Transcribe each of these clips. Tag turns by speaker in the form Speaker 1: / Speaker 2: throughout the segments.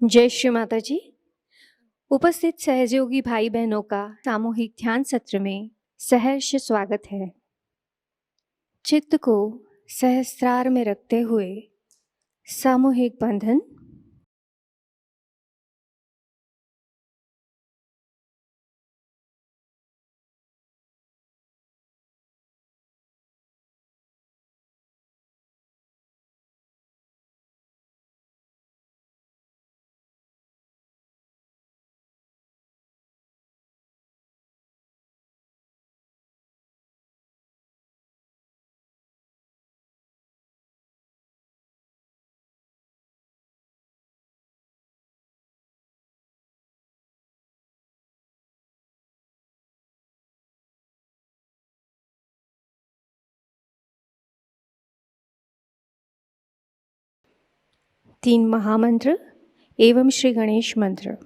Speaker 1: जय श्री माता जी। उपस्थित सहयोगी भाई बहनों का सामूहिक ध्यान सत्र में सहर्ष स्वागत है। चित्त को सहस्त्रार में रखते हुए सामूहिक बंधन। तीन महामंत्र एवं श्री गणेश मंत्र।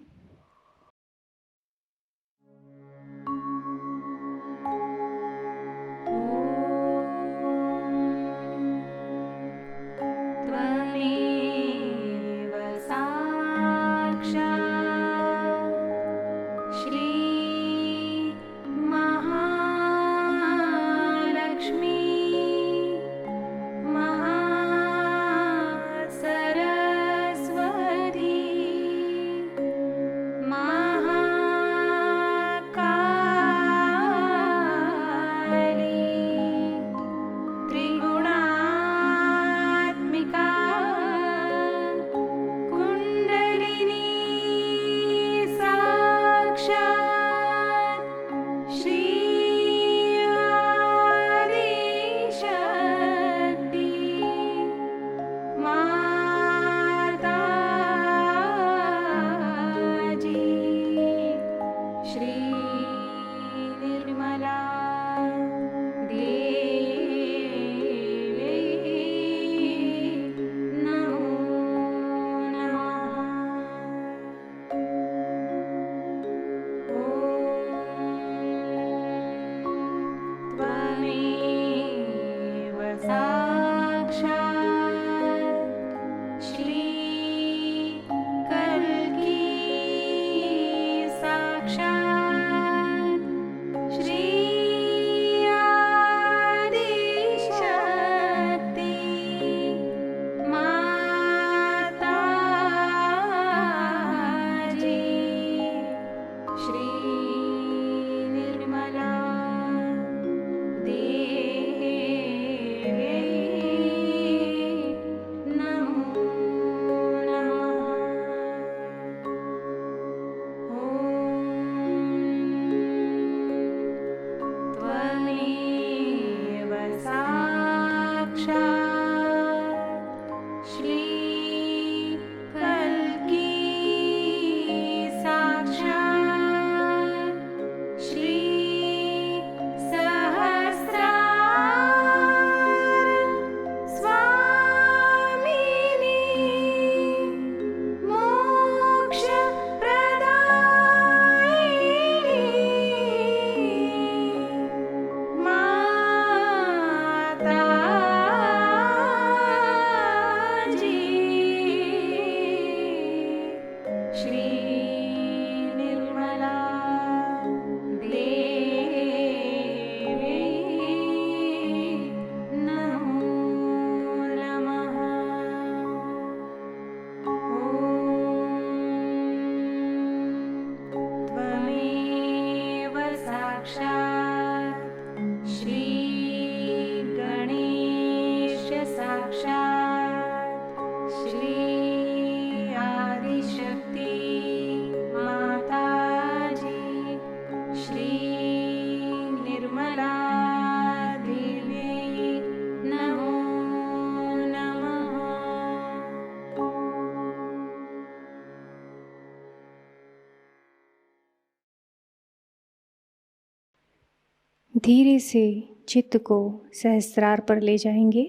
Speaker 1: धीरे से चित्त को सहस्त्रार पर ले जाएंगे।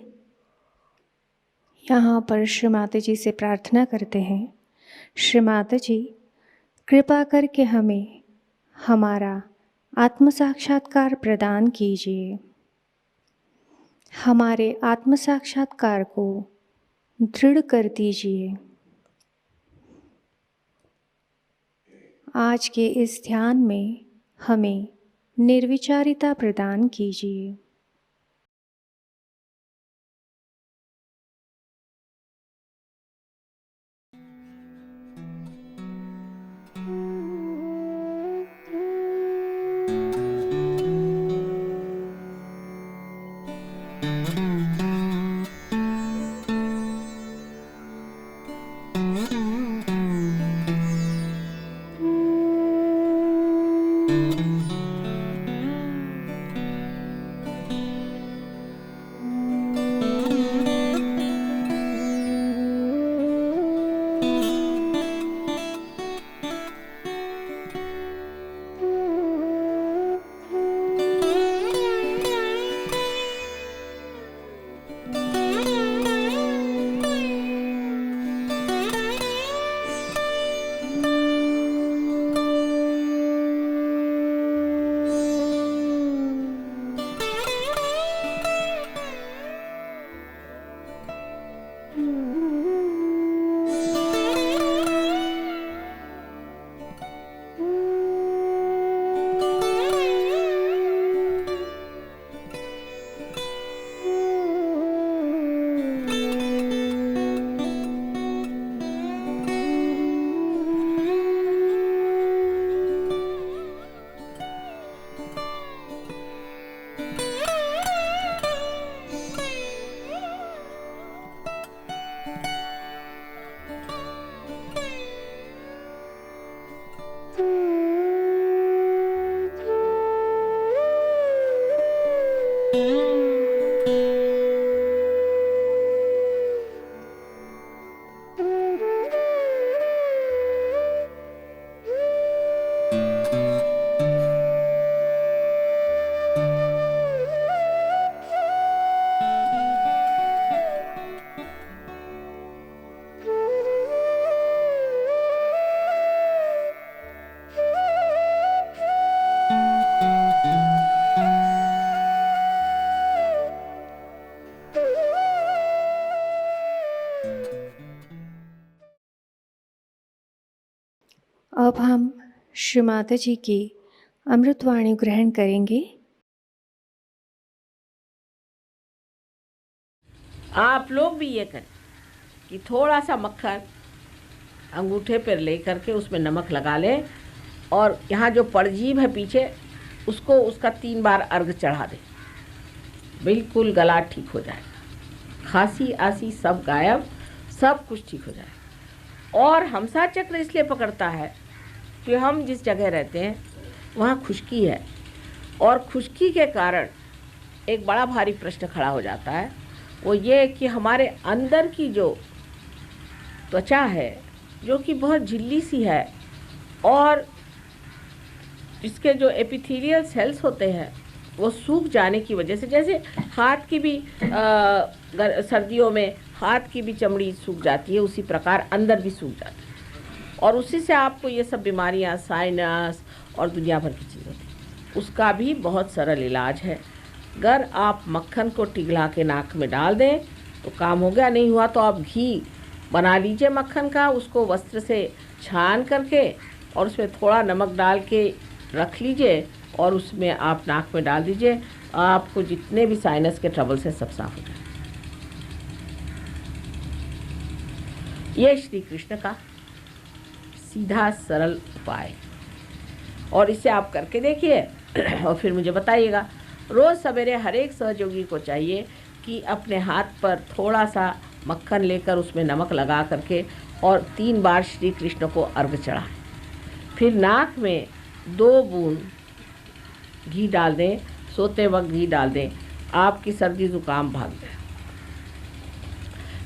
Speaker 1: यहाँ पर श्री माता जी से प्रार्थना करते हैं, श्री माता जी कृपा करके हमें हमारा आत्म साक्षात्कार प्रदान कीजिए। हमारे आत्म साक्षात्कार को दृढ़ कर दीजिए। आज के इस ध्यान में हमें निर्विचारिता प्रदान कीजिए। अब हम श्री माता जी की अमृतवाणी ग्रहण करेंगे।
Speaker 2: आप लोग भी ये करें कि थोड़ा सा मक्खन अंगूठे पर ले करके उसमें नमक लगा लें और यहाँ जो परजीव है पीछे उसको उसका 3 बार अर्घ चढ़ा दें। बिल्कुल गला ठीक हो जाएगा, खांसी आसी सब गायब, सब कुछ ठीक हो जाएगा। और हमसा चक्र इसलिए पकड़ता है कि हम जिस जगह रहते हैं वहाँ खुश्की है और खुश्की के कारण एक बड़ा भारी प्रश्न खड़ा हो जाता है। वो ये कि हमारे अंदर की जो त्वचा है जो कि बहुत झिल्ली सी है और इसके जो एपिथेलियल सेल्स होते हैं वो सूख जाने की वजह से, जैसे हाथ की भी सर्दियों में हाथ की भी चमड़ी सूख जाती है, उसी प्रकार अंदर भी सूख जाती है और उसी से आपको ये सब बीमारियां, साइनस और दुनिया भर की चीज़ होती है। उसका भी बहुत सरल इलाज है। अगर आप मक्खन को पिघला के नाक में डाल दें तो काम हो गया। नहीं हुआ तो आप घी बना लीजिए मक्खन का, उसको वस्त्र से छान करके और उसमें थोड़ा नमक डाल के रख लीजिए और उसमें आप नाक में डाल दीजिए। आपको जितने भी साइनस के ट्रबल से सब साफ हो जाए। ये श्री कृष्ण का सीधा सरल उपाय और इसे आप करके देखिए और फिर मुझे बताइएगा। रोज़ सवेरे हर एक सहयोगी को चाहिए कि अपने हाथ पर थोड़ा सा मक्खन लेकर उसमें नमक लगा करके और 3 बार श्री कृष्ण को अर्घ चढ़ाएं। फिर नाक में 2 बूंद घी डाल दें, सोते वक्त घी डाल दें, आपकी सर्दी ज़ुकाम भाग जाए।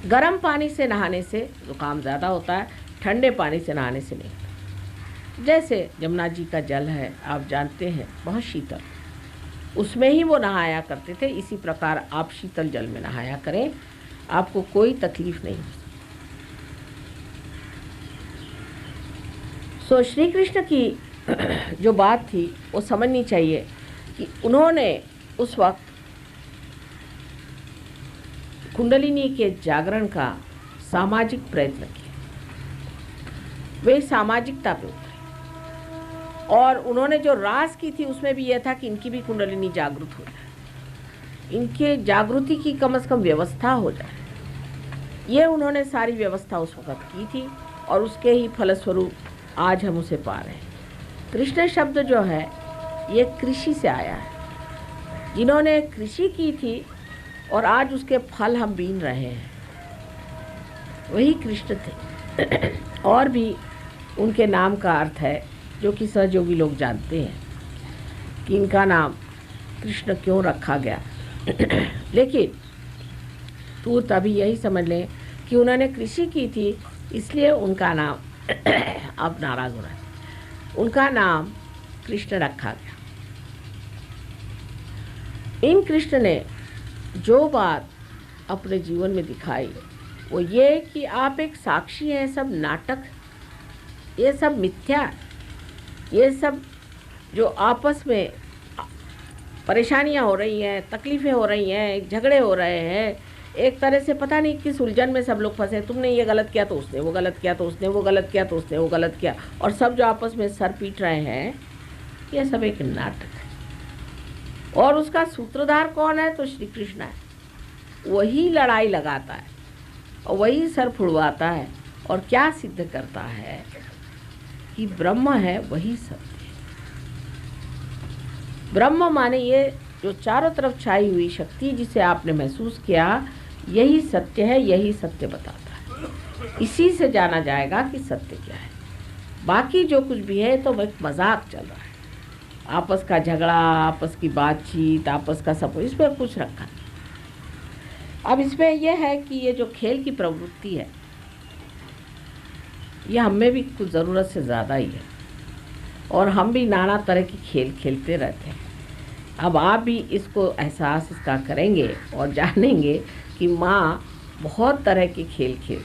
Speaker 2: गर्म पानी से नहाने से ज़ुकाम ज़्यादा होता है, ठंडे पानी से नहाने से नहीं होता। जैसे यमुना जी का जल है, आप जानते हैं, बहुत शीतल, उसमें ही वो नहाया करते थे। इसी प्रकार आप शीतल जल में नहाया करें, आपको कोई तकलीफ नहीं हो। सो श्री कृष्ण की जो बात थी वो समझनी चाहिए कि उन्होंने उस वक्त कुंडलिनी के जागरण का सामाजिक प्रयत्न किया। वे सामाजिकता पे उतरे और उन्होंने जो रास की थी उसमें भी यह था कि इनकी भी कुंडलिनी जागृत हो जाए, इनके जागृति की कम से कम व्यवस्था हो जाए। ये उन्होंने सारी व्यवस्था उस वक्त की थी और उसके ही फलस्वरूप आज हम उसे पा रहे हैं। कृष्ण शब्द जो है ये कृषि से आया है, जिन्होंने कृषि की थी और आज उसके फल हम बीन रहे हैं, वही कृष्ण थे। और भी उनके नाम का अर्थ है जो कि सहयोगी लोग जानते हैं कि इनका नाम कृष्ण क्यों रखा गया। लेकिन तू तभी यही समझ लें कि उन्होंने कृषि की थी इसलिए उनका नाम अब नाराज हो रहा है, उनका नाम कृष्ण रखा गया। इन कृष्ण ने जो बात अपने जीवन में दिखाई वो ये कि आप एक साक्षी हैं, सब नाटक, ये सब मिथ्या, ये सब जो आपस में परेशानियां हो रही हैं, तकलीफ़ें हो रही हैं, झगड़े हो रहे हैं, एक तरह से पता नहीं किस उलझन में सब लोग फंसे। तुमने ये गलत किया तो उसने वो गलत किया, तो उसने वो गलत किया तो उसने वो गलत किया, और सब जो आपस में सर पीट रहे हैं, ये सब एक नाटक है। और उसका सूत्रधार कौन है? तो श्री कृष्ण है। वही लड़ाई लगाता है और वही सर फुड़वाता है और क्या सिद्ध करता है कि ब्रह्म है वही सत्य। ब्रह्म माने ये जो चारों तरफ छाई हुई शक्ति जिसे आपने महसूस किया, यही सत्य है, यही सत्य बताता है। इसी से जाना जाएगा कि सत्य क्या है। बाकी जो कुछ भी है तो एक मजाक चल रहा है, आपस का झगड़ा, आपस की बातचीत, आपस का सब, इसमें कुछ रखा नहीं। अब इसमें यह है कि ये जो खेल की प्रवृत्ति है ये हमें भी कुछ ज़रूरत से ज़्यादा ही है और हम भी नाना तरह की खेल खेलते रहते हैं। अब आप भी इसको एहसास इसका करेंगे और जानेंगे कि माँ बहुत तरह के खेल खेल,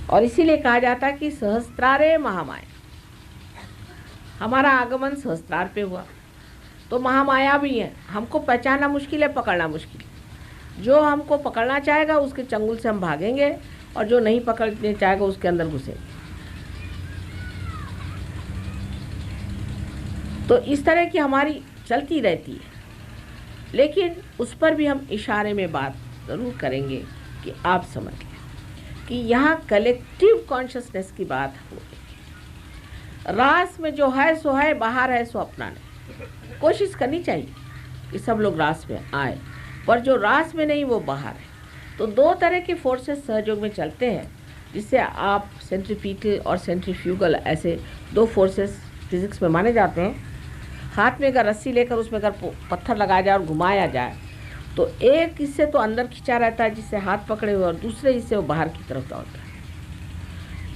Speaker 2: और इसीलिए कहा जाता है कि सहस्त्रारे महामाया। हमारा आगमन सहस्त्रार पे हुआ तो महामाया भी है, हमको पहचानना मुश्किल है, पकड़ना मुश्किल है। जो हमको पकड़ना चाहेगा उसके चंगुल से हम भागेंगे और जो नहीं पकड़ने चाहेगा उसके अंदर घुसेंगे। तो इस तरह की हमारी चलती रहती है, लेकिन उस पर भी हम इशारे में बात ज़रूर करेंगे कि आप समझ लें कि यहाँ कलेक्टिव कॉन्शसनेस की बात हो रही है। रास में जो है सो है, बाहर है सो अपना नहीं। कोशिश करनी चाहिए कि सब लोग रास में आए, पर जो रास में नहीं वो बाहर है। तो दो तरह के फोर्सेस सहयोग में चलते हैं, जिससे आप सेंट्रीपिटल और सेंट्रीफ्यूगल ऐसे दो फोर्सेस फिजिक्स में माने जाते हैं। हाथ में अगर रस्सी लेकर उसमें अगर पत्थर लगाया जाए और घुमाया जाए तो एक हिस्से तो अंदर खींचा रहता है जिससे हाथ पकड़े हुए, और दूसरे हिस्से वो बाहर की तरफ दौड़ता है।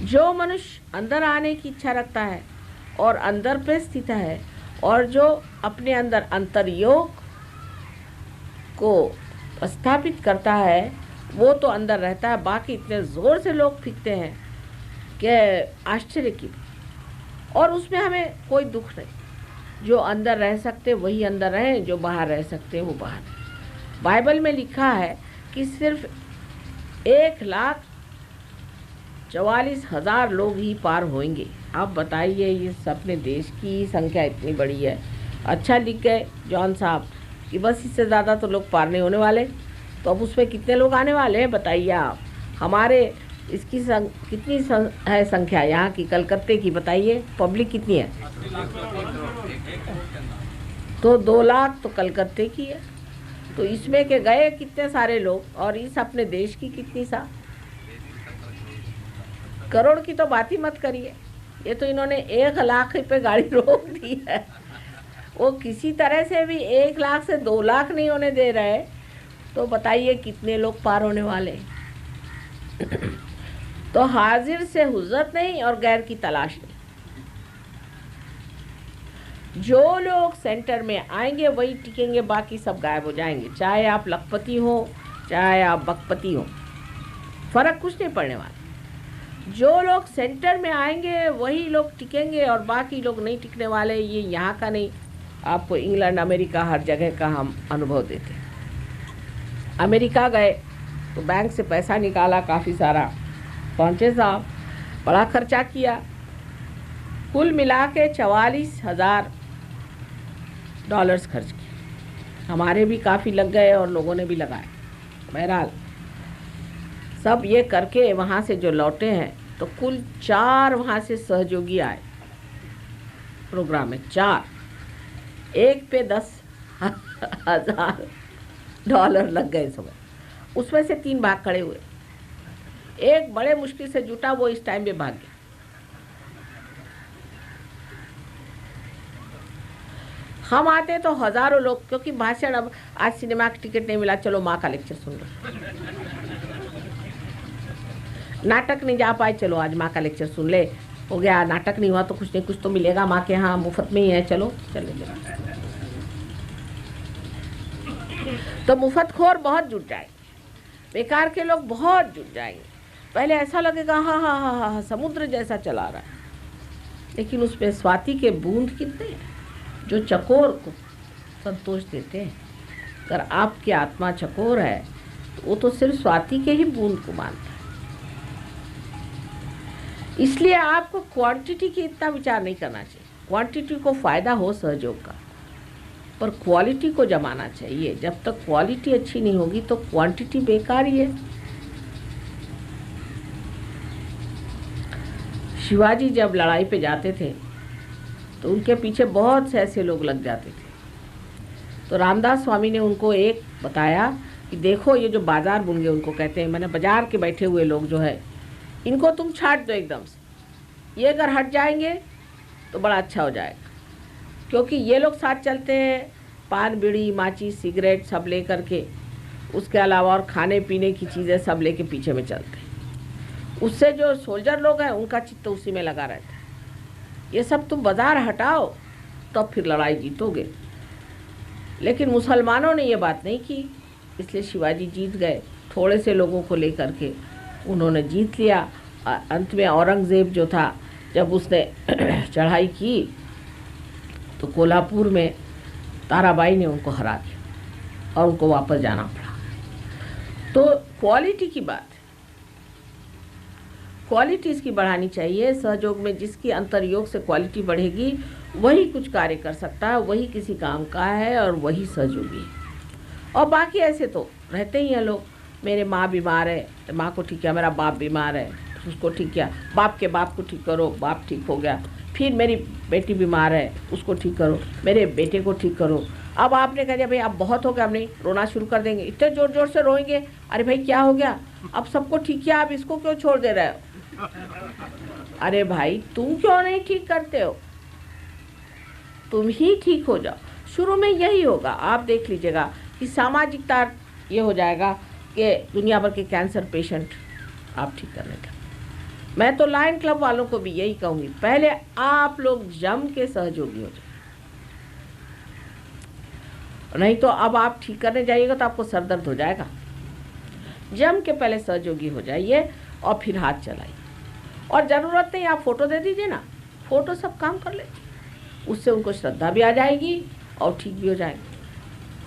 Speaker 2: जो मनुष्य अंदर आने की इच्छा रखता है और अंदर पे स्थित है, और जो अपने अंदर अंतर्योग को स्थापित करता है, वो तो अंदर रहता है। बाकी इतने ज़ोर से लोग फेंकते हैं कि आश्चर्य की, और उसमें हमें कोई दुख नहीं। जो अंदर रह सकते वही अंदर रहें, जो बाहर रह सकते वो बाहर रहें। बाइबल में लिखा है कि सिर्फ 1,44,000 लोग ही पार होंगे। आप बताइए, ये अपने देश की संख्या इतनी बड़ी है। अच्छा लिख गए जॉन साहब कि बस इससे ज़्यादा तो लोग पार नहीं होने वाले। तो अब उसमें कितने लोग आने वाले हैं बताइए आप। हमारे इसकी कितनी है संख्या यहाँ की, कलकत्ते की बताइए, पब्लिक कितनी है? तो 2 लाख तो कलकत्ते की है। तो इसमें के गए कितने सारे लोग, और इस अपने देश की कितनी सा करोड़ की तो बात ही मत करिए। ये तो इन्होंने 1 लाख पे गाड़ी रोक दी है। वो किसी तरह से भी 1 लाख से 2 लाख नहीं होने दे रहे। तो बताइए कितने लोग पार होने वाले। तो हाजिर से हुज्जत नहीं और गैर की तलाश नहीं। जो लोग सेंटर में आएंगे वही टिकेंगे, बाकी सब गायब हो जाएंगे। चाहे आप लखपति हो, चाहे आप बकपति हो, फर्क कुछ नहीं पड़ने वाला। जो लोग सेंटर में आएंगे वही लोग टिकेंगे और बाकी लोग नहीं टिकने वाले। ये यहाँ का नहीं, आपको इंग्लैंड, अमेरिका, हर जगह का हम अनुभव देते हैं। अमेरिका गए तो बैंक से पैसा निकाला काफ़ी सारा, पहुँचे साहब, बड़ा खर्चा किया, कुल मिला के $44,000 खर्च किए। हमारे भी काफ़ी लग गए और लोगों ने भी लगाए। बहरहाल सब ये करके वहाँ से जो लौटे हैं तो कुल 4 वहाँ से सहयोगी आए प्रोग्राम में, 4, एक पे $10,000 लग गए समय। उसमें से 3 भाग खड़े हुए। एक बड़े मुश्किल से जुटा, वो इस टाइम में भाग गया। हम आते तो हजारों लोग, क्योंकि भाषण, अब आज सिनेमा का टिकट नहीं मिला, चलो माँ का लेक्चर सुन लो। नाटक नहीं जा पाए, चलो आज माँ का लेक्चर सुन ले। हो गया, नाटक नहीं हुआ तो कुछ नहीं कुछ तो मिलेगा माँ के यहाँ, मुफ्त में ही है, चलो चले जाए। तो मुफ्तखोर बहुत जुट जाए, बेकार के लोग बहुत जुट जाएंगे। पहले ऐसा लगेगा हाँ हाँ हाँ हाँ समुद्र जैसा चला रहा है, लेकिन उसमें स्वाति के बूंद कितने हैं जो चकोर को संतोष देते हैं। अगर आपकी आत्मा चकोर है तो वो तो सिर्फ स्वाति के ही बूंद को मानता है। इसलिए आपको क्वांटिटी की इतना विचार नहीं करना चाहिए। क्वांटिटी को फायदा हो सहयोग का, पर क्वालिटी को जमाना चाहिए। जब तक क्वालिटी अच्छी नहीं होगी तो क्वांटिटी बेकार ही है। शिवाजी जब लड़ाई पे जाते थे तो उनके पीछे बहुत से ऐसे लोग लग जाते थे। तो रामदास स्वामी ने उनको एक बताया कि देखो ये जो बाजार बुनगे उनको कहते हैं, मैंने बाजार के बैठे हुए लोग जो है इनको तुम छाट दो एकदम से। ये अगर हट जाएंगे तो बड़ा अच्छा हो जाएगा, क्योंकि ये लोग साथ चलते हैं पान बीड़ी माचिस सिगरेट सब ले करके, उसके अलावा और खाने पीने की चीज़ें सब लेके पीछे में चलते हैं। उससे जो सोल्जर लोग हैं उनका चित्त उसी में लगा रहता है। ये सब तुम बाजार हटाओ तब तो फिर लड़ाई जीतोगे। लेकिन मुसलमानों ने ये बात नहीं की, इसलिए शिवाजी जीत गए। थोड़े से लोगों को लेकर के उन्होंने जीत लिया। अंत में औरंगज़ेब जो था, जब उसने चढ़ाई की तो कोल्हापुर में ताराबाई ने उनको हरा दिया और उनको वापस जाना पड़ा। तो क्वालिटी की बात है, क्वालिटी इसकी बढ़ानी चाहिए। सहयोग में जिसकी अंतर्योग से क्वालिटी बढ़ेगी वही कुछ कार्य कर सकता है, वही किसी काम का है और वही सहयोगी है। और बाकी ऐसे तो रहते ही हैं लोग, मेरे माँ बीमार है तो माँ को ठीक किया, मेरा बाप बीमार है उसको ठीक किया, बाप के बाप को ठीक करो, बाप ठीक हो गया। फिर मेरी बेटी बीमार है उसको ठीक करो, मेरे बेटे को ठीक करो। अब आपने कहा भाई अब बहुत हो गया, हम नहीं रोना शुरू कर देंगे, इतने ज़ोर ज़ोर से रोएंगे, अरे भाई क्या हो गया, अब सबको ठीक किया, आप इसको क्यों छोड़ दे रहे हो? अरे भाई तुम क्यों नहीं ठीक करते हो, तुम ही ठीक हो जाओ। शुरू में यही होगा, आप देख लीजिएगा कि सामाजिकता ये हो जाएगा कि दुनिया भर के कैंसर पेशेंट आप ठीक करने का। मैं तो लायन क्लब वालों को भी यही कहूँगी, पहले आप लोग जम के सहयोगी हो जाए, नहीं तो अब आप ठीक करने जाइएगा तो आपको सर दर्द हो जाएगा। जम के पहले सहयोगी हो जाइए और फिर हाथ चलाइए। और ज़रूरत नहीं, आप फ़ोटो दे दीजिए ना, फ़ोटो सब काम कर लेती, उससे उनको श्रद्धा भी आ जाएगी और ठीक भी हो जाएंगे।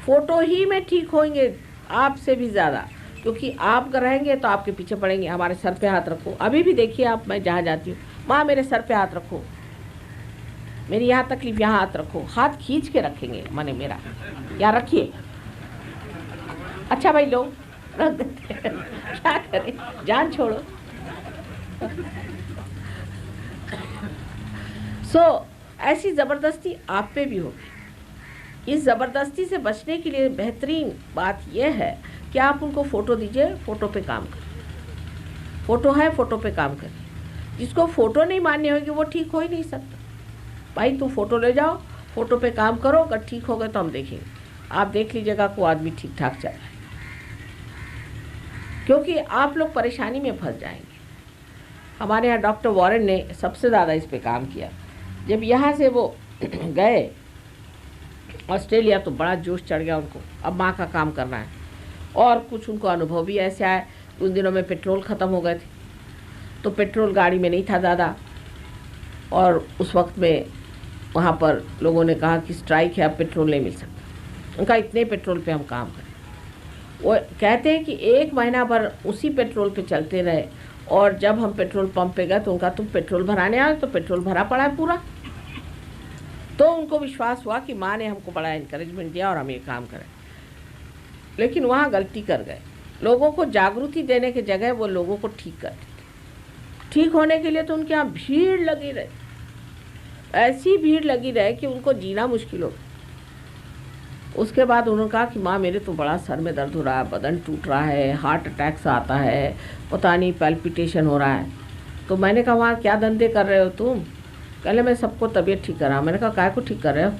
Speaker 2: फ़ोटो ही में ठीक होंगे आपसे भी ज़्यादा, क्योंकि आप रहेंगे तो आपके पीछे पड़ेंगे, हमारे सर पे हाथ रखो। अभी भी देखिए आप, मैं जहाँ जाती हूँ, माँ मेरे सर पे हाथ रखो, मेरी यहाँ तकलीफ यहाँ हाथ रखो, हाथ खींच के रखेंगे, माने मेरा यहाँ रखिए। अच्छा भाई लोग रख देते हैं, क्या करें, जान छोड़ो। ऐसी ज़बरदस्ती आप पे भी होगी। इस ज़बरदस्ती से बचने के लिए बेहतरीन बात यह है कि आप उनको फ़ोटो दीजिए, फ़ोटो पे काम करें। फ़ोटो है, फ़ोटो पे काम करें। जिसको फ़ोटो नहीं मान्य होगी वो ठीक हो ही नहीं सकता। भाई तुम फ़ोटो ले जाओ, फ़ोटो पे काम करो, अगर ठीक हो गए तो हम देखेंगे। आप देख लीजिएगा को आदमी ठीक ठाक चल रहा है, क्योंकि आप लोग परेशानी में फंस जाएंगे। हमारे यहाँ डॉक्टर वॉरेन ने सबसे ज़्यादा इस पे काम किया। जब यहाँ से वो गए ऑस्ट्रेलिया तो बड़ा जोश चढ़ गया उनको, अब माँ का काम करना है। और कुछ उनको अनुभव भी ऐसे आए, उन दिनों में पेट्रोल ख़त्म हो गए थे, तो पेट्रोल गाड़ी में नहीं था ज़्यादा, और उस वक्त में वहाँ पर लोगों ने कहा कि स्ट्राइक है, अब पेट्रोल नहीं मिल सकता। उनका इतने पेट्रोल पे हम काम करें। वो कहते हैं कि 1 महीना भर उसी पेट्रोल पे चलते रहे और जब हम पेट्रोल पंप पे गए तो उनका तुम पेट्रोल भराने आए, तो पेट्रोल भरा पड़ा है पूरा। तो उनको विश्वास हुआ कि माँ ने हमको बड़ा इनकरेजमेंट दिया और हम ये काम करें। लेकिन वहाँ गलती कर गए। लोगों को जागृति देने की जगह वो लोगों को ठीक कर देते। ठीक होने के लिए तो उनके यहाँ भीड़ लगी रहे, ऐसी भीड़ लगी रहे कि उनको जीना मुश्किल हो। उसके बाद उन्होंने कहा कि माँ मेरे तो बड़ा सर में दर्द हो रहा है, बदन टूट रहा है, हार्ट अटैक सा आता है, पता नहीं पैल्पिटेशन हो रहा है। तो मैंने कहा वहाँ क्या धंधे कर रहे हो तुम? पहले मैं सबको तबीयत ठीक कर रहा हूँ। मैंने कहा काय को ठीक कर रहे हो?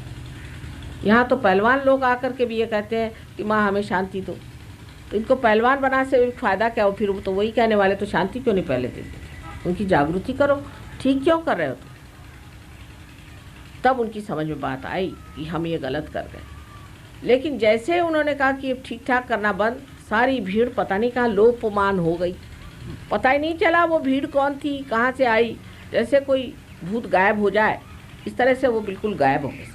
Speaker 2: यहाँ तो पहलवान लोग आकर के भी ये कहते हैं कि माँ हमें शांति दो। तो इनको पहलवान बना से फ़ायदा क्या हो? फिर तो वही कहने वाले तो शांति क्यों नहीं पहले देते? उनकी जागृति करो, ठीक क्यों कर रहे हो तुम? तब उनकी समझ में बात आई कि हम ये गलत कर गए। लेकिन जैसे उन्होंने कहा कि ठीक ठाक करना बंद, सारी भीड़ पता नहीं कहाँ लोपमान हो गई। पता ही नहीं चला वो भीड़ कौन थी, कहाँ से आई। जैसे कोई भूत गायब हो जाए, इस तरह से वो बिल्कुल गायब हो गए।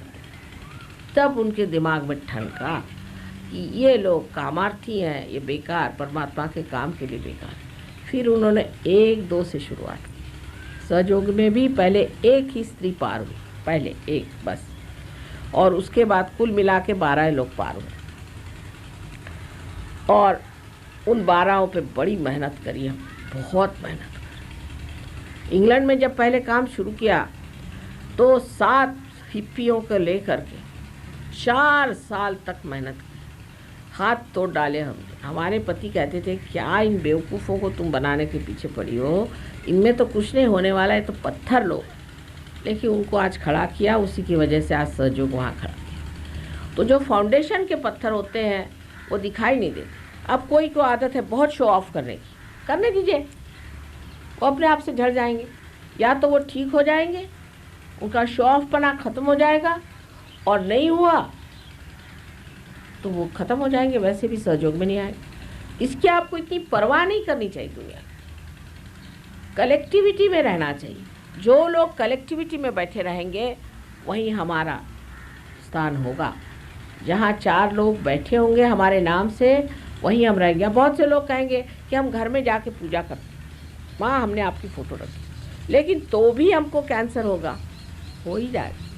Speaker 2: तब उनके दिमाग में ठनका कि ये लोग कामार्थी हैं, ये बेकार, परमात्मा के काम के लिए बेकार। फिर उन्होंने 1-2 से शुरुआत की। सहयोग में भी पहले एक ही स्त्री पार हुई, पहले एक बस, और उसके बाद कुल मिला के 12 लोग पार हुए। और उन 12 पे बड़ी मेहनत करी हम, बहुत मेहनत। इंग्लैंड में जब पहले काम शुरू किया तो 7 हिप्पियों को लेकर के 4 साल तक मेहनत की, हाथ तोड़ डाले हमने। हमारे पति कहते थे क्या इन बेवकूफ़ों को तुम बनाने के पीछे पड़ी हो, इनमें तो कुछ नहीं होने वाला है, तो पत्थर लो। लेकिन उनको आज खड़ा किया, उसी की वजह से आज सहयोग वहाँ खड़ा किया। तो जो फाउंडेशन के पत्थर होते हैं वो दिखाई नहीं देते। अब कोई को आदत है बहुत शो ऑफ करने की, करने दीजिए, वो अपने आप से झड़ जाएंगे। या तो वो ठीक हो जाएंगे, उनका शो ऑफ पना ख़त्म हो जाएगा, और नहीं हुआ तो वो ख़त्म हो जाएंगे, वैसे भी सहयोग में नहीं आएंगे। इसकी आपको इतनी परवाह नहीं करनी चाहिए। दुनिया कलेक्टिविटी में रहना चाहिए। जो लोग कलेक्टिविटी में बैठे रहेंगे वहीं हमारा स्थान होगा। जहाँ 4 लोग बैठे होंगे हमारे नाम से, वहीं हम रहेंगे। बहुत से लोग कहेंगे कि हम घर में जाके पूजा करते, माँ हमने आपकी फ़ोटो रखी, लेकिन तो भी हमको कैंसर होगा, हो ही जाएगा।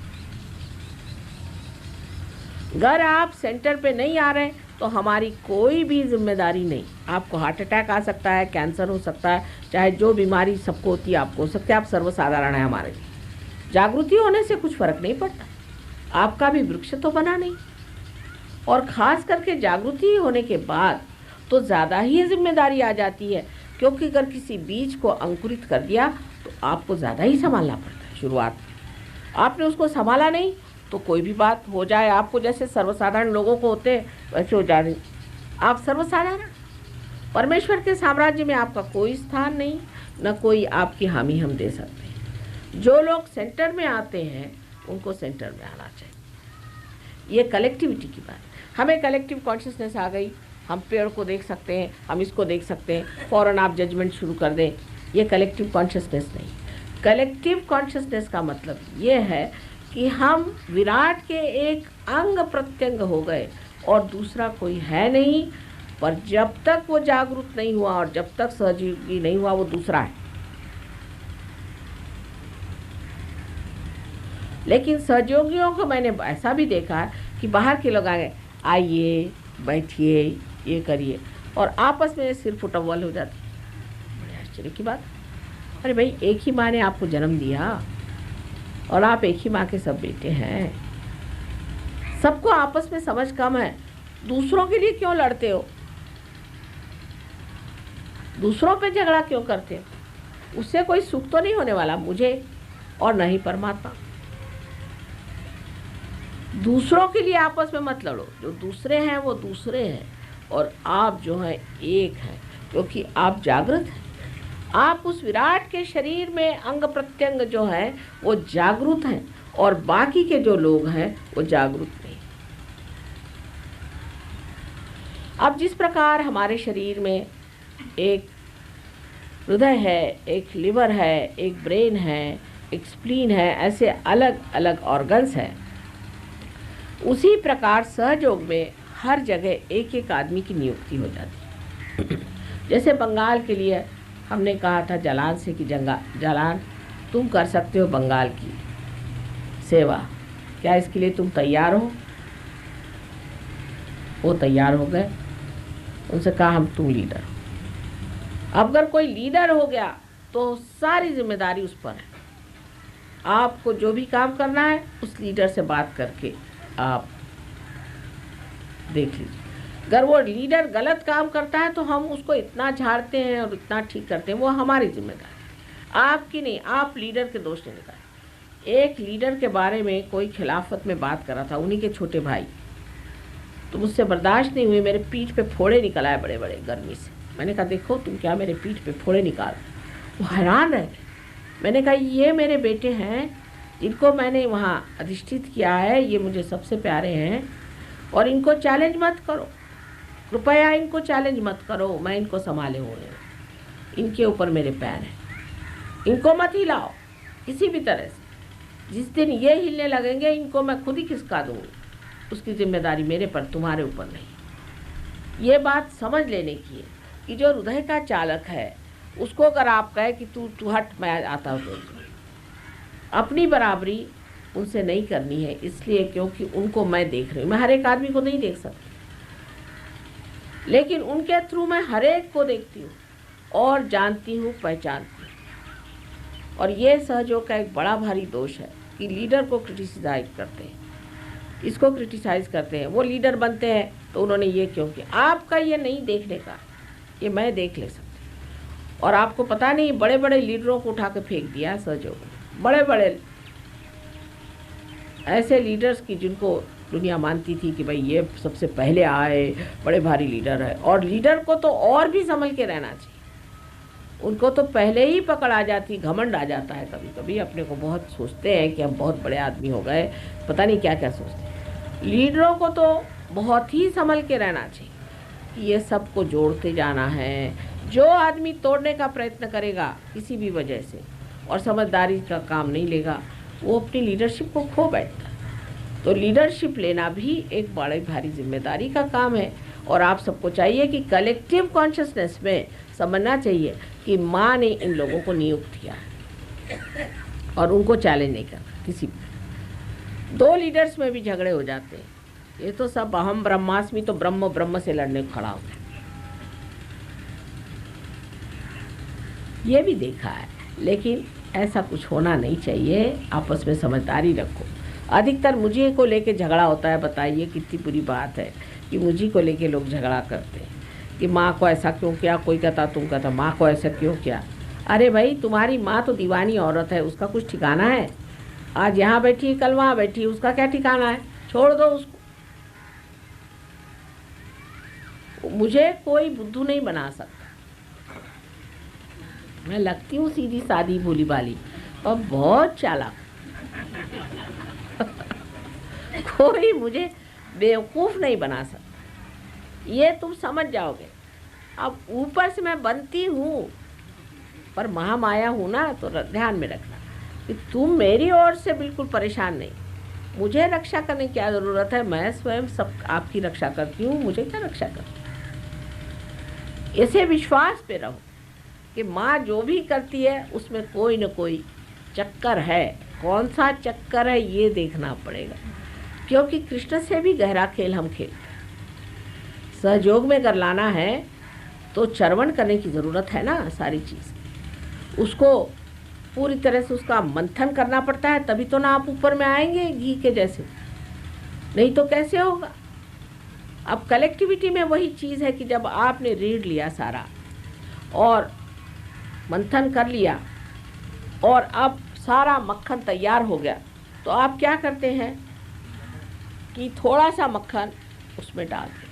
Speaker 2: अगर आप सेंटर पे नहीं आ रहे तो हमारी कोई भी जिम्मेदारी नहीं। आपको हार्ट अटैक आ सकता है, कैंसर हो सकता है, चाहे जो बीमारी सबको होती है आपको हो सकता है। आप सर्वसाधारण है हमारे लिए। जागृति होने से कुछ फ़र्क नहीं पड़ता। आपका भी वृक्ष तो बना नहीं। और ख़ास करके जागृति होने के बाद तो ज़्यादा ही जिम्मेदारी आ जाती है, क्योंकि अगर किसी बीज को अंकुरित कर दिया तो आपको ज़्यादा ही संभालना पड़ता है। शुरुआत आपने उसको संभाला नहीं तो कोई भी बात हो जाए, आपको जैसे सर्वसाधारण लोगों को होते वैसे हो जाए। आप सर्वसाधारण, परमेश्वर के साम्राज्य में आपका कोई स्थान नहीं, न कोई आपकी हामी हम दे सकते हैं। जो लोग सेंटर में आते हैं उनको सेंटर में आना चाहिए। ये कलेक्टिविटी की बात। हमें कलेक्टिव कॉन्शियसनेस आ गई, हम पेड़ को देख सकते हैं, हम इसको देख सकते हैं, फ़ौरन आप जजमेंट शुरू कर दें। ये कलेक्टिव कॉन्शियसनेस नहीं। कलेक्टिव कॉन्शियसनेस का मतलब ये है कि हम विराट के एक अंग प्रत्यंग हो गए और दूसरा कोई है नहीं। पर जब तक वो जागरूक नहीं हुआ और जब तक सहयोगी नहीं हुआ, वो दूसरा है। लेकिन सहयोगियों को मैंने ऐसा भी देखा है कि बाहर के लोग आइए बैठिए, ये करिए, और आपस में सिर फुटअव्वल हो जाती। बड़े आश्चर्य की बात। अरे भाई, एक ही माँ ने आपको जन्म दिया और आप एक ही माँ के सब बेटे हैं। सबको आपस में समझ कम है। दूसरों के लिए क्यों लड़ते हो? दूसरों पे झगड़ा क्यों करते हो? उससे कोई सुख तो नहीं होने वाला मुझे और नहीं परमात्मा। दूसरों के लिए आपस में मत लड़ो। जो दूसरे हैं वो दूसरे हैं और आप जो हैं एक हैं, क्योंकि आप जागृत हैं। आप उस विराट के शरीर में अंग प्रत्यंग जो है वो जागरूक हैं और बाकी के जो लोग हैं वो जागरूक नहीं। अब जिस प्रकार हमारे शरीर में एक हृदय है, एक लिवर है, एक ब्रेन है, एक स्प्लीन है, ऐसे अलग अलग ऑर्गन्स हैं, उसी प्रकार सहयोग में हर जगह एक एक आदमी की नियुक्ति हो जाती है। जैसे बंगाल के लिए हमने कहा था जलान से कि जलान तुम कर सकते हो बंगाल की सेवा, क्या इसके लिए तुम तैयार हो? वो तैयार हो गए। उनसे कहा हम तुम लीडर हो। अब अगर कोई लीडर हो गया तो सारी जिम्मेदारी उस पर है। आपको जो भी काम करना है उस लीडर से बात करके आप देख लीजिए। अगर वो लीडर गलत काम करता है तो हम उसको इतना झाड़ते हैं और इतना ठीक करते हैं, वो हमारी जिम्मेदारी, आपकी नहीं। आप लीडर के दोष नहीं निकालें। एक लीडर के बारे में कोई खिलाफत में बात कर रहा था, उन्हीं के छोटे भाई, तो मुझसे बर्दाश्त नहीं हुई, मेरे पीठ पे फोड़े निकल आए बड़े बड़े गर्मी से। मैंने कहा देखो तुम क्या मेरे पीठ पे फोड़े निकाल। वो हैरान रह गए। मैंने कहा ये मेरे बेटे हैं जिनको मैंने वहाँ अधिष्ठित किया है, ये मुझे सबसे प्यारे हैं, और इनको चैलेंज मत करो, कृपया इनको चैलेंज मत करो, मैं इनको संभाले हुए हैं, इनके ऊपर मेरे पैर हैं, इनको मत हिलाओ किसी भी तरह से। जिस दिन ये हिलने लगेंगे इनको मैं खुद ही खिसका दूँगी, उसकी जिम्मेदारी मेरे पर, तुम्हारे ऊपर नहीं। ये बात समझ लेने की है कि जो हृदय का चालक है उसको अगर आप कहे कि तू हट, मैं आता हूँ, तो अपनी बराबरी उनसे नहीं करनी है, इसलिए क्योंकि उनको मैं देख रही हूँ। मैं हर एक आदमी को नहीं देख सकती, लेकिन उनके थ्रू मैं हर एक को देखती हूँ और जानती हूँ, पहचानती हूँ। और ये सहयोग का एक बड़ा भारी दोष है कि लीडर को क्रिटिसाइज करते हैं, इसको क्रिटिसाइज करते हैं। वो लीडर बनते हैं तो उन्होंने ये क्यों किया। आपका ये नहीं देखने का, ये मैं देख ले सकती। और आपको पता नहीं, बड़े बड़े लीडरों को उठा के फेंक दिया सहयोग, बड़े बड़े ऐसे लीडर्स की जिनको दुनिया मानती थी कि भाई ये सबसे पहले आए, बड़े भारी लीडर है। और लीडर को तो और भी संभल के रहना चाहिए, उनको तो पहले ही पकड़ आ जाती, घमंड आ जाता है। कभी कभी अपने को बहुत सोचते हैं कि हम बहुत बड़े आदमी हो गए, पता नहीं क्या क्या सोचते हैं। लीडरों को तो बहुत ही संभल के रहना चाहिए कि ये सबको जोड़ते जाना है। जो आदमी तोड़ने का प्रयत्न करेगा किसी भी वजह से और समझदारी का काम नहीं लेगा, वो अपनी लीडरशिप को खो बैठता है। तो लीडरशिप लेना भी एक बड़ी भारी जिम्मेदारी का काम है। और आप सबको चाहिए कि कलेक्टिव कॉन्शियसनेस में समझना चाहिए कि माँ ने इन लोगों को नियुक्त किया है और उनको चैलेंज नहीं करना किसी भी। दो लीडर्स में भी झगड़े हो जाते हैं, ये तो सब अहम ब्रह्मास्मि, तो ब्रह्म ब्रह्म से लड़ने को खड़ा होता है। ये भी देखा है, लेकिन ऐसा कुछ होना नहीं चाहिए। आपस में समझदारी रखो। अधिकतर मुझे को लेके झगड़ा होता है। बताइए कितनी बुरी बात है कि मुझे को लेके लोग झगड़ा करते हैं कि माँ को ऐसा क्यों किया, कोई कहता तुम कहता माँ को ऐसा क्यों किया। अरे भाई, तुम्हारी माँ तो दीवानी औरत है, उसका कुछ ठिकाना है? आज यहाँ बैठी कल वहाँ बैठी, उसका क्या ठिकाना है? छोड़ दो उसको। मुझे कोई बुद्धू नहीं बना सकता। मैं लगती हूँ सीधी सादी भोली भाली और बहुत चालाक। कोई मुझे बेवकूफ़ नहीं बना सकता, ये तुम समझ जाओगे। अब ऊपर से मैं बनती हूँ पर महामाया हूँ ना, तो ध्यान में रखना कि तुम मेरी ओर से बिल्कुल परेशान नहीं। मुझे रक्षा करने की क्या ज़रूरत है? मैं स्वयं सब आपकी रक्षा करती हूँ, मुझे क्या रक्षा करती। ऐसे विश्वास पे रहो कि माँ जो भी करती है उसमें कोई न कोई चक्कर है। कौन सा चक्कर है ये देखना पड़ेगा, क्योंकि कृष्ण से भी गहरा खेल हम खेलते हैं। सहयोग में कर लाना है तो चरवण करने की ज़रूरत है ना, सारी चीज़ उसको पूरी तरह से उसका मंथन करना पड़ता है, तभी तो ना आप ऊपर में आएंगे घी के जैसे, नहीं तो कैसे होगा। अब कलेक्टिविटी में वही चीज़ है कि जब आपने रीढ़ लिया सारा और मंथन कर लिया और अब सारा मक्खन तैयार हो गया, तो आप क्या करते हैं कि थोड़ा सा मक्खन उसमें डाल देते।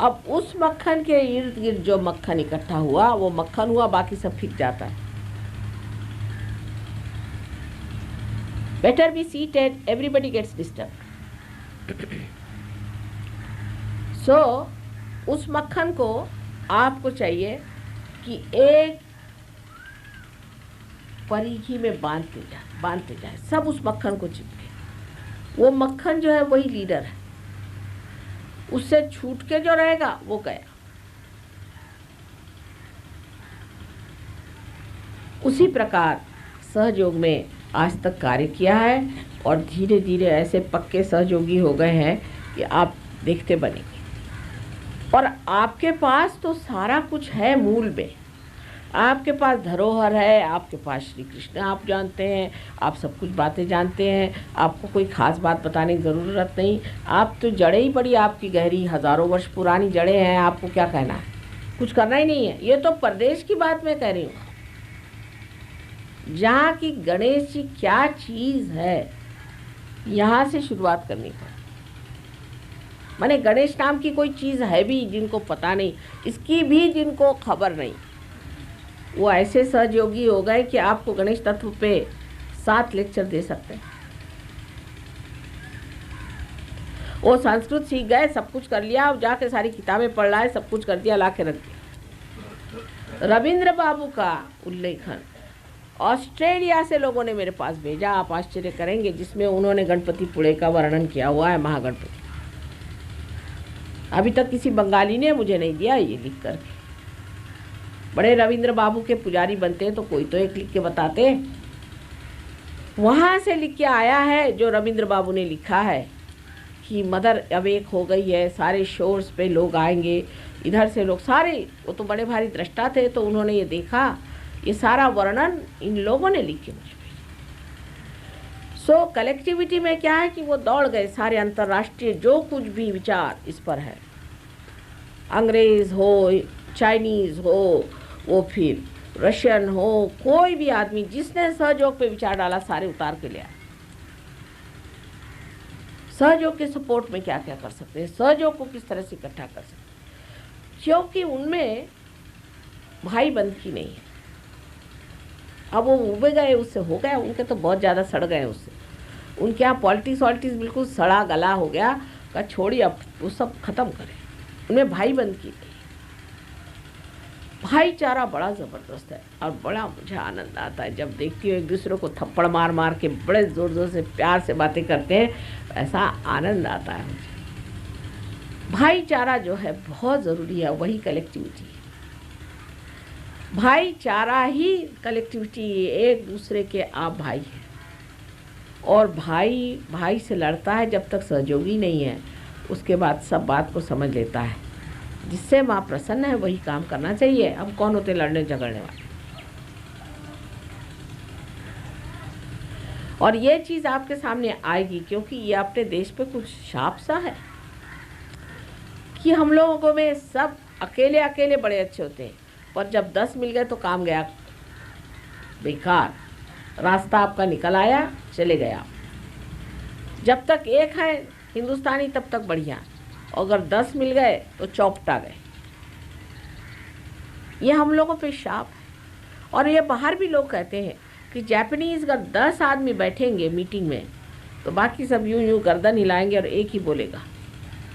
Speaker 2: अब उस मक्खन के इर्द गिर्द जो मक्खन इकट्ठा हुआ वो मक्खन हुआ, बाकी सब फिक जाता है। Better be seated, everybody gets disturb. So उस मक्खन को आपको चाहिए कि एक परिघी में बांधते जाए, सब उस मक्खन को चिपके। वो मक्खन जो है वही लीडर है, उससे छूट के जो रहेगा वो गया। उसी प्रकार सहयोग में आज तक कार्य किया है और धीरे धीरे ऐसे पक्के सहयोगी हो गए हैं कि आप देखते बनेंगे। और आपके पास तो सारा कुछ है, मूल में आपके पास धरोहर है, आपके पास श्री कृष्ण आप जानते हैं, आप सब कुछ बातें जानते हैं, आपको कोई ख़ास बात बताने की ज़रूरत नहीं। आप तो जड़ें ही बड़ी आपकी गहरी, हज़ारों वर्ष पुरानी जड़ें हैं, आपको क्या कहना है, कुछ करना ही नहीं है। ये तो परदेश की बात मैं कह रही हूँ, जहाँ की गणेश जी क्या चीज़ है, यहाँ से शुरुआत करनी पड़े। माने गणेश नाम की कोई चीज़ है भी जिनको पता नहीं, इसकी भी जिनको खबर नहीं, वो ऐसे सहयोगी हो गए कि आपको गणेश तत्व पे 7 लेक्चर दे सकते हैं। वो संस्कृत सीख गए, सब कुछ कर लिया, और जाके सारी किताबें पढ़ रहा है, सब कुछ कर दिया, ला के रख दिया। रविंद्र बाबू का उल्लेखन ऑस्ट्रेलिया से लोगों ने मेरे पास भेजा, आप आश्चर्य करेंगे, जिसमें उन्होंने गणपति पुणे का वर्णन किया हुआ है, महागणपति। अभी तक किसी बंगाली ने मुझे नहीं दिया ये लिख कर। बड़े रविंद्र बाबू के पुजारी बनते हैं तो कोई तो एक लिख के बताते। वहाँ से लिख के आया है जो रविंद्र बाबू ने लिखा है कि मदर अवेक हो गई है, सारे शोर्स पे लोग आएंगे, इधर से लोग सारे, वो तो बड़े भारी दृष्टा थे, तो उन्होंने ये देखा, ये सारा वर्णन इन लोगों ने लिख के मुझे। सो कलेक्टिविटी में क्या है कि वो दौड़ गए, सारे अंतर्राष्ट्रीय जो कुछ भी विचार इस पर है, अंग्रेज़ हो, चाइनीज़ हो, वो फिर रशियन हो, कोई भी आदमी जिसने सहयोग पे विचार डाला, सारे उतार के ले आए। सहयोग के सपोर्ट में क्या क्या कर सकते हैं, सहयोग को किस तरह से इकट्ठा कर सकते हैं, क्योंकि उनमें भाई बंधकी नहीं है। अब वो उबे गए, उससे हो गया, उनके तो बहुत ज़्यादा सड़ गए उससे, उनके यहाँ पॉलिटिक्स बिल्कुल सड़ा गला हो गया का छोड़िए, अब वो सब खत्म करें। उनमें भाई बंधकी नहीं, भाईचारा बड़ा ज़बरदस्त है और बड़ा मुझे आनंद आता है जब देखती हूँ एक दूसरे को थप्पड़ मार मार के बड़े ज़ोर ज़ोर से प्यार से बातें करते हैं, ऐसा आनंद आता है मुझे। भाईचारा जो है बहुत ज़रूरी है, वही कलेक्टिविटी है। भाईचारा ही कलेक्टिविटी, एक दूसरे के आप भाई हैं, और भाई भाई से लड़ता है जब तक सहयोगी नहीं है, उसके बाद सब बात को समझ लेता है। जिससे माँ प्रसन्न है वही काम करना चाहिए। हम कौन होते लड़ने झगड़ने वाले। और ये चीज़ आपके सामने आएगी क्योंकि ये अपने देश पे कुछ शाप सा है कि हम लोगों में सब अकेले अकेले बड़े अच्छे होते हैं, पर जब 10 मिल गए तो काम गया बेकार, रास्ता आपका निकल आया, चले गया। जब तक एक है हिंदुस्तानी तब तक बढ़िया, अगर 10 मिल गए तो चौपटा गए। ये हम लोगों पे शाप है। और ये बाहर भी लोग कहते हैं कि जापानीज़ अगर 10 आदमी बैठेंगे मीटिंग में तो बाकी सब यूं यूं गर्दन हिलाएंगे और एक ही बोलेगा,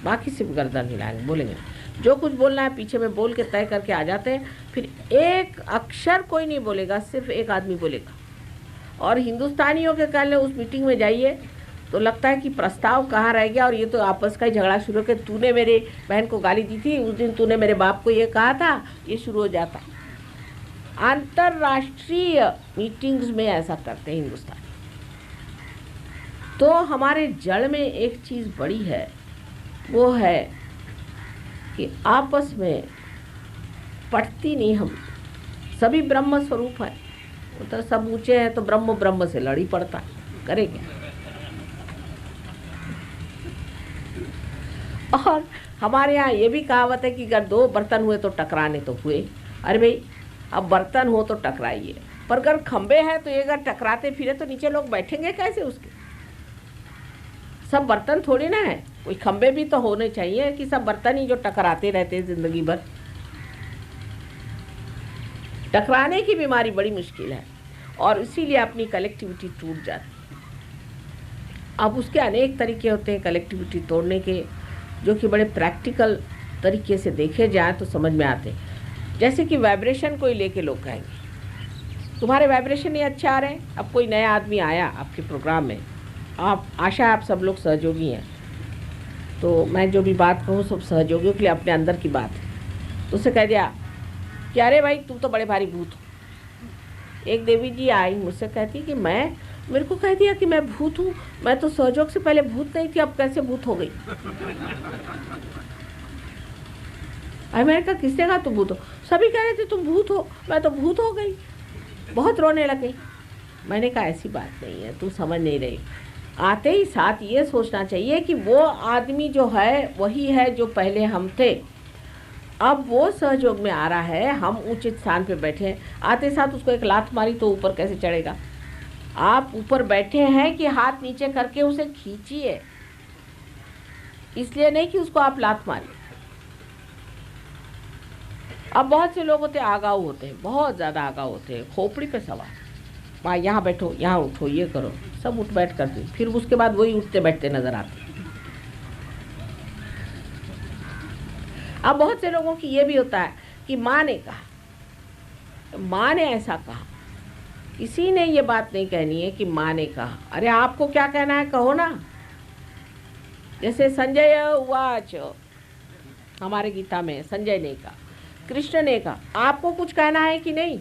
Speaker 2: बाकी सिर्फ गर्दन हिलाएंगे, बोलेंगे जो कुछ बोलना है पीछे में बोल के तय करके आ जाते हैं, फिर एक अक्षर कोई नहीं बोलेगा, सिर्फ एक आदमी बोलेगा। और हिंदुस्तानियों के कहने उस मीटिंग में जाइए तो लगता है कि प्रस्ताव कहाँ रह गया, और ये तो आपस का ही झगड़ा शुरू कि तूने मेरे बहन को गाली दी थी उस दिन, तूने मेरे बाप को ये कहा था, ये शुरू हो जाता। अंतर्राष्ट्रीय मीटिंग्स में ऐसा करते हैं हिंदुस्तान। तो हमारे जड़ में एक चीज़ बड़ी है, वो है कि आपस में पटती नहीं, हम सभी ब्रह्म स्वरूप है, तो सब ऊंचे हैं तो ब्रह्म ब्रह्म से लड़ी पड़ता है, करे क्या। और हमारे यहाँ ये भी कहावत है कि अगर 2 बर्तन हुए तो टकराने तो हुए। अरे भाई, अब बर्तन हो तो टकराइए, पर अगर खंबे हैं तो ये अगर टकराते फिरे तो नीचे लोग बैठेंगे कैसे उसके। सब बर्तन थोड़ी ना है, कोई खंबे भी तो होने चाहिए कि सब बर्तन ही जो टकराते रहते हैं ज़िंदगी भर। टकराने की बीमारी बड़ी मुश्किल है और इसीलिए अपनी कलेक्टिविटी टूट जाती है। अब उसके अनेक तरीके होते हैं कलेक्टिविटी तोड़ने के, जो कि बड़े प्रैक्टिकल तरीके से देखे जाए तो समझ में आते हैं। जैसे कि वाइब्रेशन कोई लेके लोग कहेंगे तुम्हारे वाइब्रेशन नहीं अच्छे आ रहे हैं। अब कोई नया आदमी आया आपके प्रोग्राम में, आप आशा है आप सब लोग सहयोगी हैं, तो मैं जो भी बात कहूँ सब सहयोगियों के लिए अपने अंदर की बात है। तो उसे कह दिया कि अरे भाई तुम तो बड़े भारी भूत हो, एक देवी जी आई मुझसे, कहती कि मैं, मेरे को कह दिया कि मैं भूत हूँ, मैं तो सहयोग से पहले भूत नहीं थी, अब कैसे भूत हो गई। अरे मैंने कहा किसने कहा तुम भूत हो? सभी कह रहे थे तुम भूत हो, मैं तो भूत हो गई। बहुत रोने लगे। मैंने कहा ऐसी बात नहीं है, तुम समझ नहीं रही। आते ही साथ ये सोचना चाहिए कि वो आदमी जो है वही है जो पहले हम थे। अब वो सहयोग में आ रहा है, हम उचित स्थान पे बैठे हैं, आते साथ उसको एक लात मारी तो ऊपर कैसे चढ़ेगा? आप ऊपर बैठे हैं कि हाथ नीचे करके उसे खींचिए, इसलिए नहीं कि उसको आप लात मारिए। अब बहुत से लोग होते हैं आगाऊ होते हैं, बहुत ज़्यादा आगाऊ होते हैं, खोपड़ी पे सवार, वहाँ यहाँ बैठो, यहाँ उठो, ये करो, सब उठ बैठ करते, फिर उसके बाद वही उठते बैठते नजर आते। अब बहुत से लोगों की ये भी होता है कि माँ ने कहा, माँ ने ऐसा कहा, किसी ने ये बात नहीं कहनी है कि माँ ने कहा। अरे आपको क्या कहना है कहो ना। जैसे संजय उवाच, हमारे गीता में संजय ने कहा, कृष्ण ने कहा, आपको कुछ कहना है कि नहीं?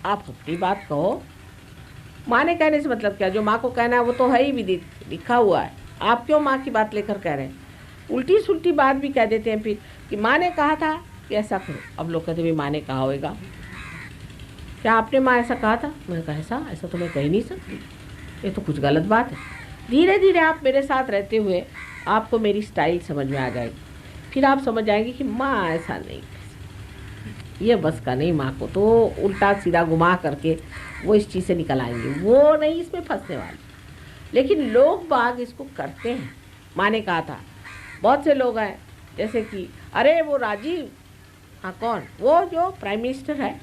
Speaker 2: आप अपनी बात कहो। माँ ने कहने से मतलब क्या? जो माँ को कहना है वो तो है ही विदित, लिखा हुआ है। आप क्यों माँ की बात लेकर कह रहे हैं? उल्टी सुल्टी बात भी कह देते हैं फिर कि माँ ने कहा था कि ऐसा करो। अब लोग कहते हैं माँ ने कहा होगा, क्या आपने माँ ऐसा कहा था? मैंने कहा ऐसा ऐसा तो मैं कह नहीं सकती, ये तो कुछ गलत बात है। धीरे धीरे आप मेरे साथ रहते हुए आपको मेरी स्टाइल समझ में आ जाएगी, फिर आप समझ जाएंगे कि माँ ऐसा नहीं, ये बस का नहीं। माँ को तो उल्टा सीधा घुमा करके वो इस चीज़ से निकल आएंगे, वो नहीं इसमें फंसने वाले। लेकिन लोग बाग इसको करते हैं। माँ ने कहा था, बहुत से लोग हैं जैसे कि अरे वो राजीव, हाँ कौन? वो जो प्राइम मिनिस्टर है,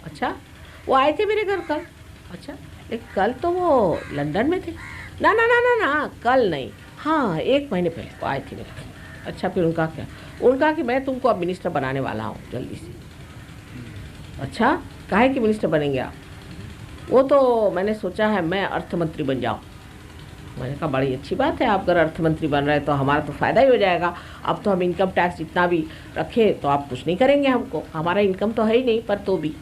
Speaker 2: अच्छा वो आए थे मेरे घर कल। अच्छा लेकिन कल तो वो लंदन में थे। ना ना ना ना ना, कल नहीं, हाँ 1 महीने पहले वो आए थे मेरे घर। अच्छा फिर उनका क्या? उनका कि मैं तुमको अब मिनिस्टर बनाने वाला हूँ जल्दी से। अच्छा काहे कि मिनिस्टर बनेंगे आप? वो तो मैंने सोचा है मैं अर्थ मंत्री बन जाऊँ। मैंने कहा बड़ी अच्छी बात है, आप अगर अर्थ मंत्री बन रहे हैं तो हमारा तो फ़ायदा ही हो जाएगा। अब तो हम इनकम टैक्स जितना भी रखे तो आप कुछ नहीं करेंगे हमको, हमारा इनकम तो है ही नहीं। पर तो भी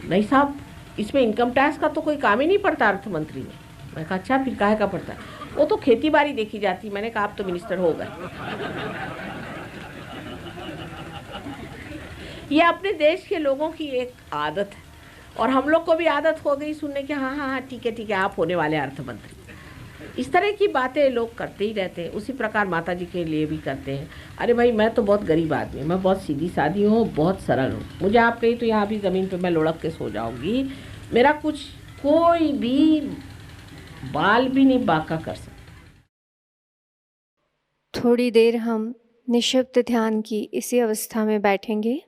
Speaker 2: नहीं साहब, इसमें इनकम टैक्स का तो कोई काम ही नहीं पड़ता अर्थ मंत्री में। मैंने कहा अच्छा फिर काहे का पड़ता है? वो तो खेती बाड़ी देखी जाती। मैंने कहा आप तो मिनिस्टर हो गए। ये अपने देश के लोगों की एक आदत है, और हम लोग को भी आदत हो गई सुनने की, हाँ हाँ हाँ ठीक है आप होने वाले अर्थ मंत्री। इस तरह की बातें लोग करते ही रहते हैं। उसी प्रकार माता जी के लिए भी करते हैं। अरे भाई मैं तो बहुत गरीब आदमी हूँ, मैं बहुत सीधी सादी हूँ, बहुत सरल हूँ, मुझे आप कही तो यहाँ भी ज़मीन पे मैं लुढ़क के सो जाऊँगी, मेरा कुछ कोई भी बाल भी नहीं बांका कर सकता।
Speaker 1: थोड़ी देर हम निःशब्द ध्यान की इसी अवस्था में बैठेंगे।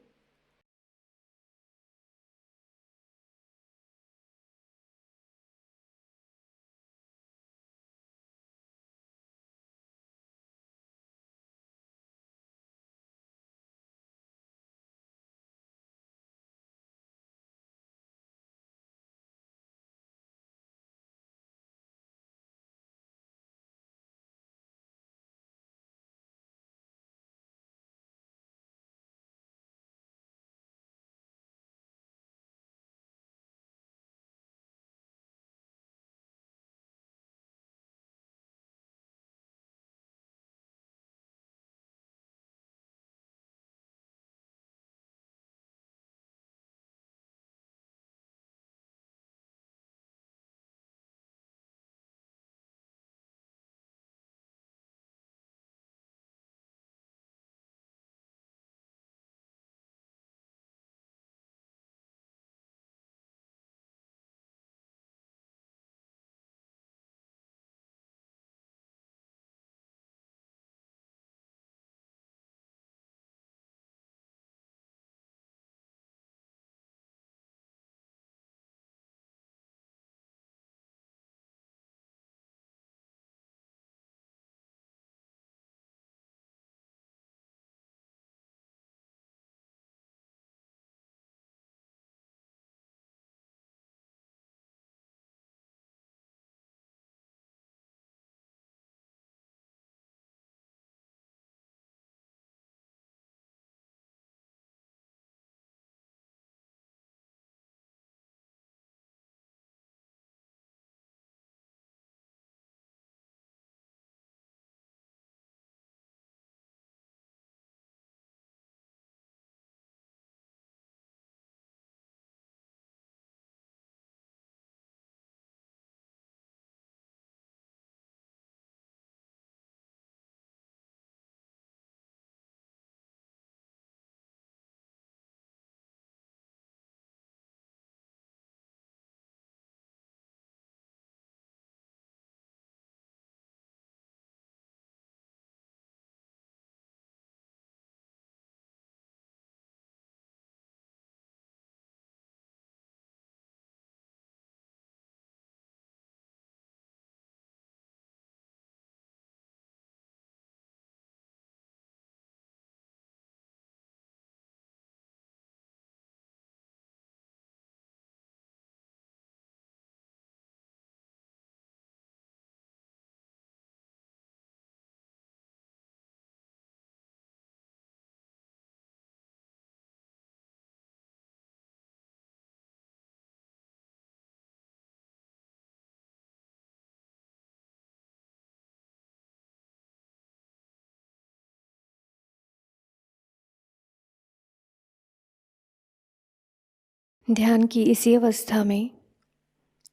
Speaker 1: ध्यान की इसी अवस्था में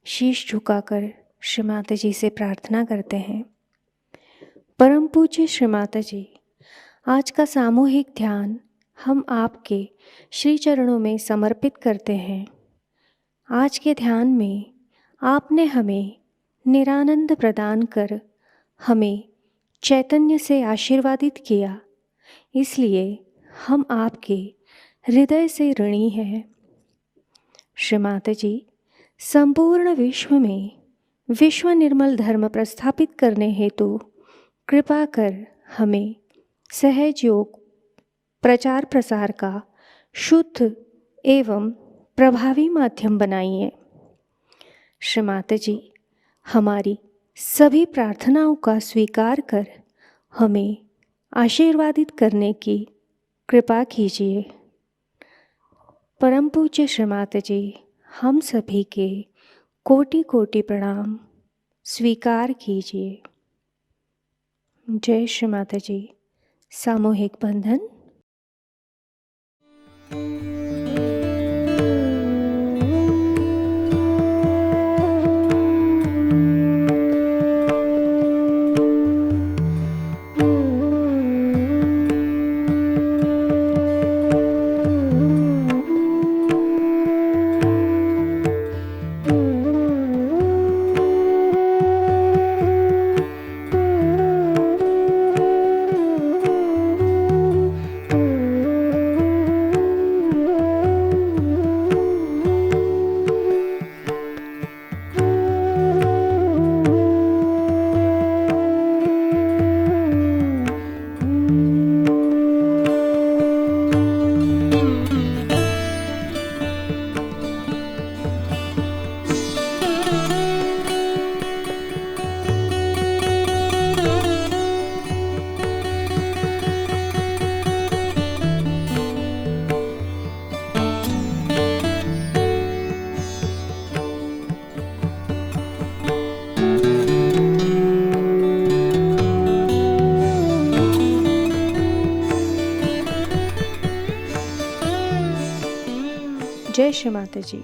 Speaker 1: शीश झुकाकर श्री माता जी से प्रार्थना करते हैं। परम पूज्य श्री माता जी, आज का सामूहिक ध्यान हम आपके श्री चरणों में समर्पित करते हैं। आज के ध्यान में आपने हमें निरानंद प्रदान कर हमें चैतन्य से आशीर्वादित किया, इसलिए हम आपके हृदय से ऋणी हैं। श्री माता जी, संपूर्ण विश्व में विश्व निर्मल धर्म प्रस्थापित करने हेतु कृपा कर हमें सहज योग प्रचार प्रसार का शुद्ध एवं प्रभावी माध्यम बनाइए। श्री माता जी, हमारी सभी प्रार्थनाओं का स्वीकार कर हमें आशीर्वादित करने की कृपा कीजिए। परम पूज्य श्री माता जी, हम सभी के कोटि कोटि प्रणाम स्वीकार कीजिए। जय श्री माता जी। सामूहिक बंधन। जय श्री माता जी।